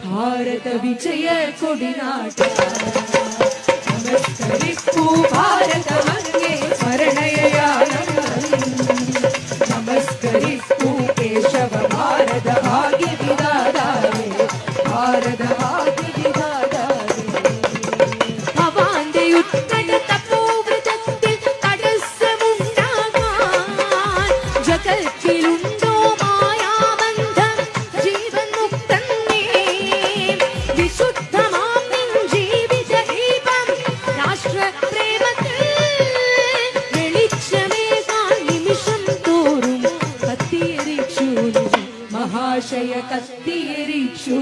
ಭಾರತ ವಿಜಯ ಕೊಡಿನಾಟ ನಮಸ್ಕರಿಸು ಭಾರತ ಮಂಗೆ ಸ್ಮರಣೆಯ ನಮಸ್ಕರಿಸು ಕೇಶವ ಭಾರತ ಭಾಗ್ಯ ವಿಧಾದಾರೆ ಭಾರತ ಭಾಗ್ಯ ವಿಧಾದಾರೆ ഭവാന്റെയുത്കട തപോവൃതത്തിൽ തടസ്സമുണ്ടാകാൻ ജഗത്തിലുണ്ടോ മായാബന്ധം ജീവൻ മുക്തന്നേ വിശുദ്ധമാം നിൻ ജീവിത ദീപം രാഷ്ട്രപ്രേമത്തിൽ വെളിച്ചമേകാൻ നിമിഷം തോറും കത്തിയെരിച്ചു മഹാശയ കത്തിയെരിച്ചു